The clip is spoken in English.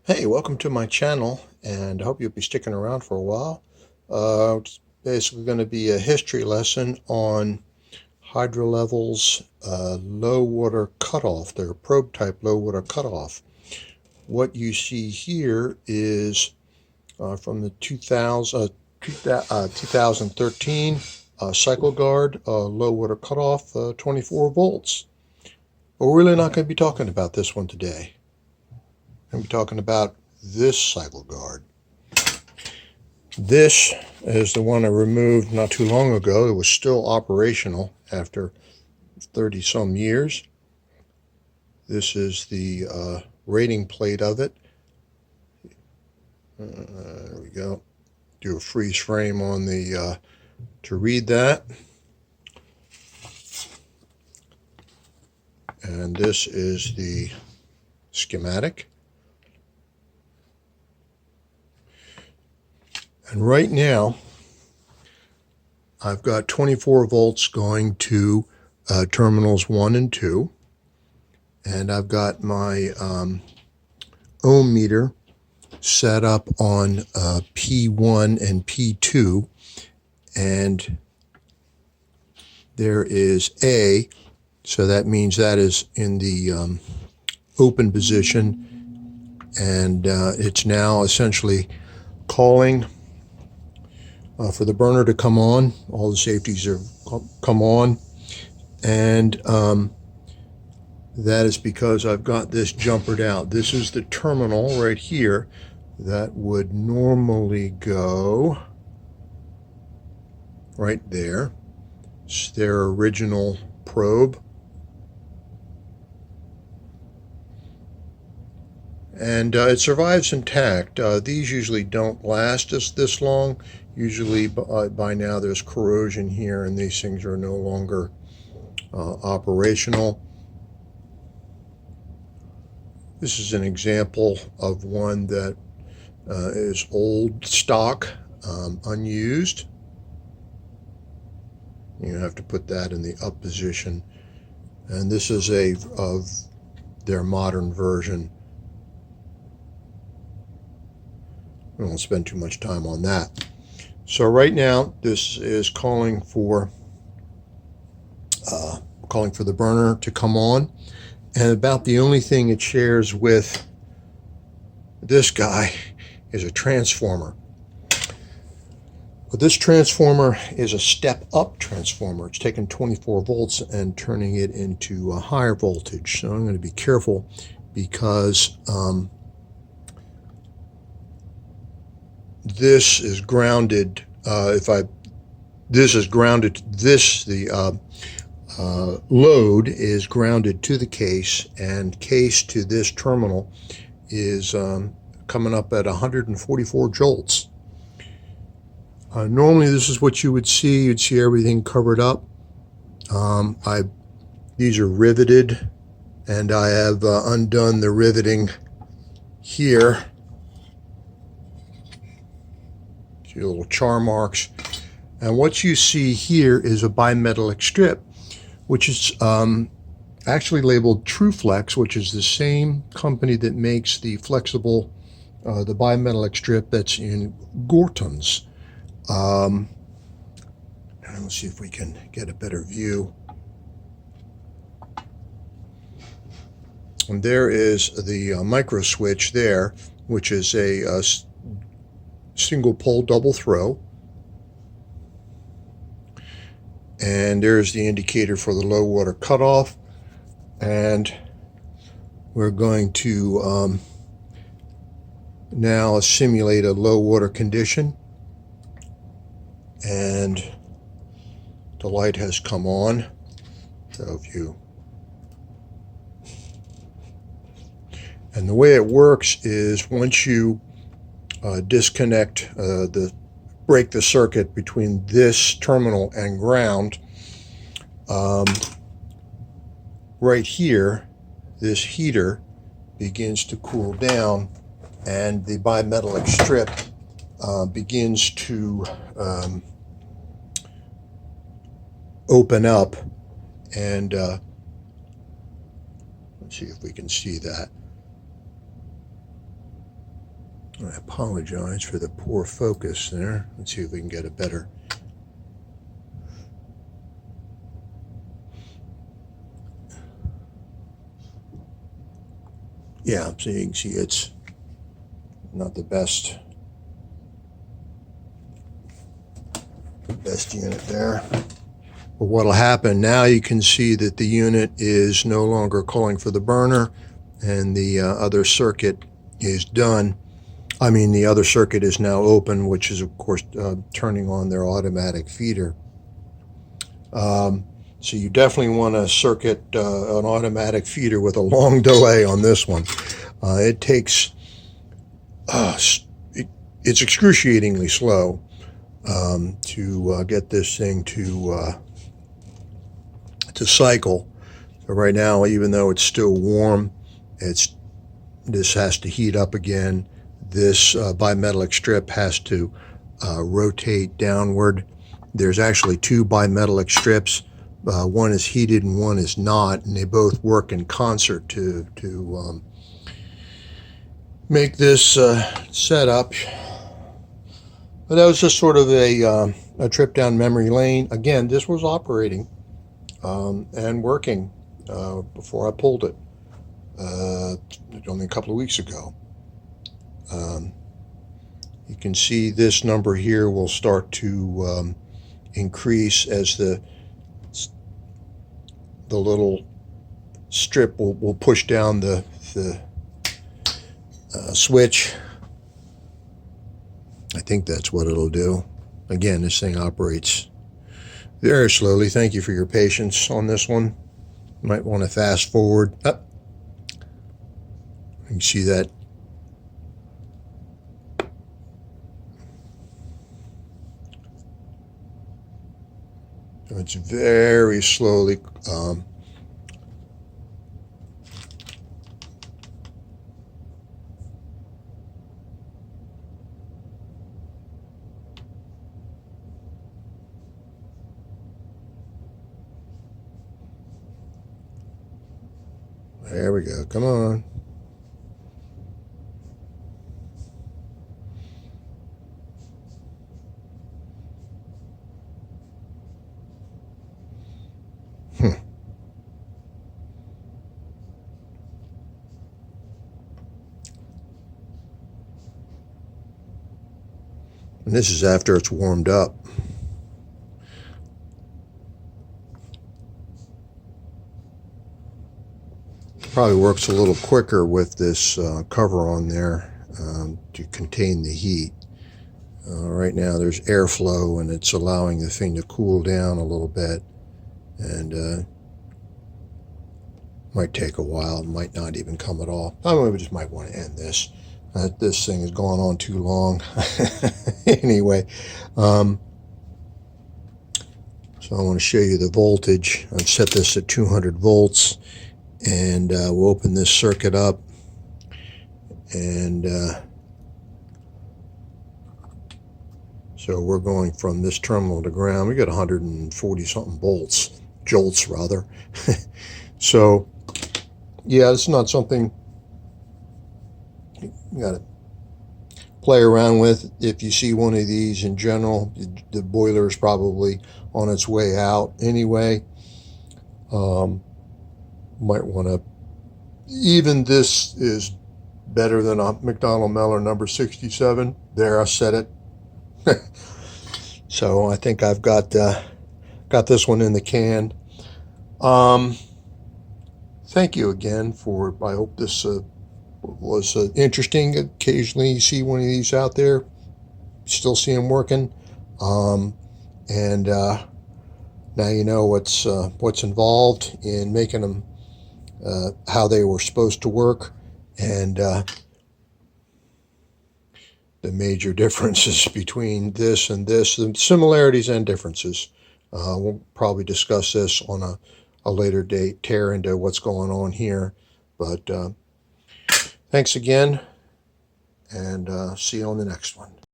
Hey, welcome to my channel, and I hope you'll be sticking around for a while. It's basically going to be a history lesson on Hydrolevel's low water cutoff, their probe type low water cutoff. What you see here is from the 2013 cycle guard low water cutoff, 24 volts. But we're really not going to be talking about this one today. I'm going to be talking about this cycle guard. This is the one I removed not too long ago. It was still operational after 30 some years. This is the rating plate of it. There we go. Do a freeze frame on the to read that. And this is the schematic. And right now, I've got 24 volts going to terminals 1 and 2. And I've got my ohm meter set up on P1 and P2. And there is A, so that means that is in the open position. And it's now essentially calling for the burner to come on. All the safeties have come on, and that is because I've got this jumpered out. This is the terminal right here that would normally go right there. It's their original probe. And it survives intact. These usually don't last this long. Usually by now there's corrosion here and these things are no longer operational. This is an example of one that is old stock, unused. You have to put that in the up position. And this is of their modern version. We won't spend too much time on that. So right now, this is calling for the burner to come on, and about the only thing it shares with this guy is a transformer. But this transformer is a step-up transformer. It's taking 24 volts and turning it into a higher voltage. So I'm going to be careful because this is grounded. Load is grounded to the case, and case to this terminal is coming up at 144 joules. Normally this is what you would see. You'd see everything covered up. These are riveted, and I have undone the riveting here. See little char marks. And what you see here is a bimetallic strip, which is actually labeled TrueFlex, which is the same company that makes the flexible, the bimetallic strip that's in Gorton's. Let's see if we can get a better view. And there is the micro switch there, which is a single pole double throw. And there's the indicator for the low water cutoff. And we're going to now simulate a low water condition. And the light has come on. So if you... And the way it works is once you disconnect break the circuit between this terminal and ground, right here, this heater begins to cool down, and the bimetallic strip begins to open up, and let's see if we can see that. I apologize for the poor focus there. Let's see if we can get a better. Yeah, so you can see it's not the best unit there. But what'll happen now, you can see that the unit is no longer calling for the burner, and the other circuit is done. I mean, the other circuit is now open, which is, of course, turning on their automatic feeder. So you definitely want to circuit an automatic feeder with a long delay on this one. It takes, it's excruciatingly slow to get this thing to cycle. So right now, even though it's still warm, this has to heat up again. This bimetallic strip has to rotate downward. There's actually two bimetallic strips. One is heated and one is not, and they both work in concert to make this setup. But that was just sort of a trip down memory lane. Again, this was operating and working before I pulled it only a couple of weeks ago. You can see this number here will start to increase as the little strip will push down the switch. I think that's what it'll do. Again, this thing operates very slowly. Thank you for your patience on this one. You might want to fast forward. You can see that. It's very slowly there we go. Come on. And this is after it's warmed up. Probably works a little quicker with this cover on there to contain the heat. Right now there's airflow and it's allowing the thing to cool down a little bit, and might take a while, might not even come at all. I mean, we just might want to end this. This thing has gone on too long. Anyway, so I want to show you the voltage. I've set this at 200 volts, and we'll open this circuit up, and so we're going from this terminal to ground. We got 140 something jolts rather. So yeah, it's not something you got to play around with. If you see one of these in general, the boiler is probably on its way out anyway. Might want to, even this is better than a McDonnell Miller number 67. There, I said it. So I think I've got this one in the can. Thank you again for, I hope this was interesting. Occasionally you see one of these out there, still see them working, and now you know what's involved in making them how they were supposed to work, and the major differences between this and this, the similarities and differences. We'll probably discuss this on a later date, tear into what's going on here, but thanks again, and see you on the next one.